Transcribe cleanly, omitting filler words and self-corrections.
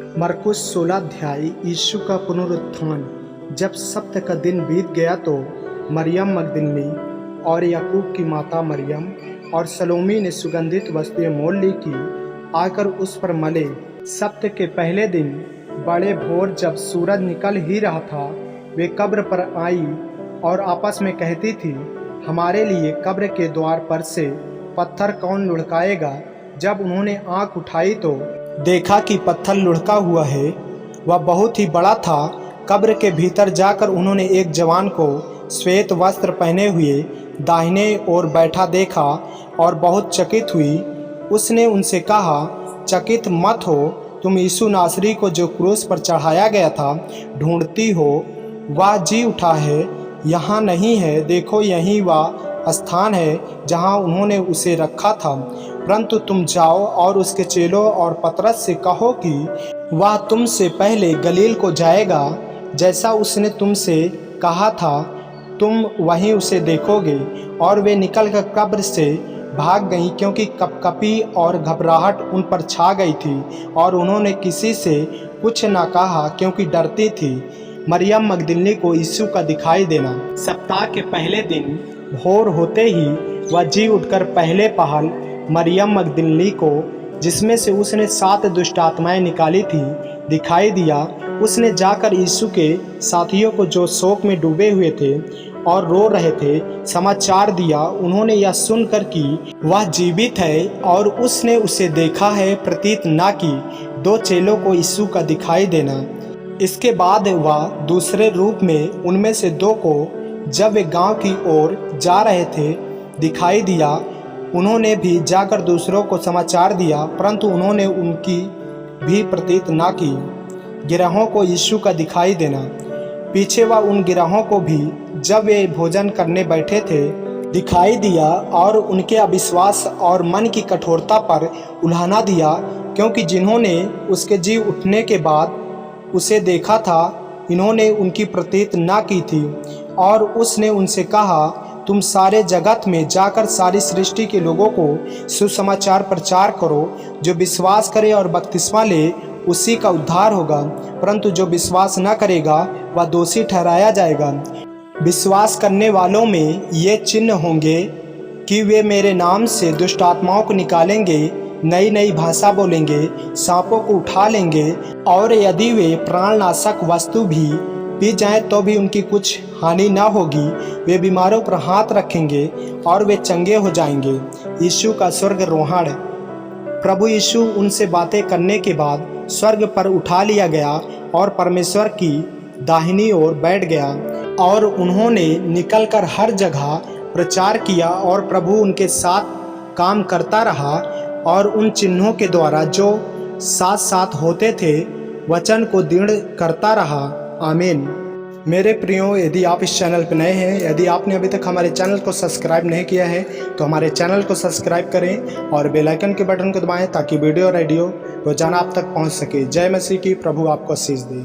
मरकुस 16 अध्याय। यीशु का पुनरुत्थान। जब सप्त का दिन बीत गया तो मरियम मगदलिनी और याकूब की माता मरियम और सलोमी ने सुगंधित वस्तुएं मोल ली कि आकर उस पर मले। सप्त के पहले दिन बड़े भोर जब सूरज निकल ही रहा था, वे कब्र पर आई और आपस में कहती थी, हमारे लिए कब्र के द्वार पर से पत्थर कौन लुढ़काएगा। जब उन्होंने आंख उठाई तो देखा कि पत्थर लुढ़का हुआ है, वह बहुत ही बड़ा था। कब्र के भीतर जाकर उन्होंने एक जवान को श्वेत वस्त्र पहने हुए दाहिने ओर बैठा देखा और बहुत चकित हुई। उसने उनसे कहा, चकित मत हो, तुम यीशु नासरी को जो क्रूस पर चढ़ाया गया था ढूंढती हो। वह जी उठा है, यहाँ नहीं है। देखो, यही वह स्थान है जहाँ उन्होंने उसे रखा था। परंतु तुम जाओ और उसके चेलों और पतरस से कहो कि वह तुमसे पहले गलील को जाएगा। जैसा उसने तुमसे कहा था, तुम वहीं उसे देखोगे। और वे निकलकर कब्र से भाग गईं, क्योंकि कपकपी और घबराहट उन पर छा गई थी, और उन्होंने किसी से कुछ न कहा क्योंकि डरती थी। मरियम मगदलिनी को यीशु का दिखाई देना। सप्ताह के पहले दिन भोर होते ही वह जी उठकर पहले पहल मरियम मगदलिनी को, जिसमें से उसने 7 दुष्ट आत्माएं निकाली थी, दिखाई दिया। उसने जाकर यीशु के साथियों को, जो शोक में डूबे हुए थे और रो रहे थे, समाचार दिया। उन्होंने यह सुनकर कि वह जीवित है और उसने उसे देखा है, प्रतीत न की 2 चेलों को यीशु का दिखाई देना। इसके बाद वह दूसरे रूप में उनमें से 2 को, जब वे गांव की ओर जा रहे थे, दिखाई दिया। उन्होंने भी जाकर दूसरों को समाचार दिया, परंतु उन्होंने उनकी भी प्रतीत न की। गिरहों को यीशु का दिखाई देना। पीछे वह उन गिरहों को भी, जब वे भोजन करने बैठे थे, दिखाई दिया और उनके अविश्वास और मन की कठोरता पर उल्हाना दिया, क्योंकि जिन्होंने उसके जी उठने के बाद उसे देखा था, इन्होंने उनकी प्रतीत न की थी। और उसने उनसे कहा, तुम सारे जगत में जाकर सारी सृष्टि के लोगों को सुसमाचार प्रचार करो। जो विश्वास करे और बपतिस्मा ले, उसी का उद्धार होगा, परंतु जो विश्वास न करेगा वह दोषी ठहराया जाएगा। विश्वास करने वालों में ये चिन्ह होंगे कि वे मेरे नाम से दुष्ट आत्माओं को निकालेंगे, नई नई भाषा बोलेंगे, सांपों को उठा लेंगे, और यदि वे प्राणनाशक वस्तु भी पी जाएं तो भी उनकी कुछ हानि न होगी। वे बीमारों पर हाथ रखेंगे और वे चंगे हो जाएंगे। यीशु का स्वर्गारोहण। प्रभु यीशु उनसे बातें करने के बाद स्वर्ग पर उठा लिया गया और परमेश्वर की दाहिनी ओर बैठ गया। और उन्होंने निकलकर हर जगह प्रचार किया, और प्रभु उनके साथ काम करता रहा और उन चिन्हों के द्वारा जो साथ साथ होते थे, वचन को दृढ़ करता रहा। आमीन। मेरे प्रियो, यदि आप इस चैनल पर नए हैं, यदि आपने अभी तक हमारे चैनल को सब्सक्राइब नहीं किया है, तो हमारे चैनल को सब्सक्राइब करें और बेल आइकन के बटन को दबाएं, ताकि वीडियो रोजाना आप तक पहुंच सके। जय मसीह की। प्रभु आपको आशीष दे।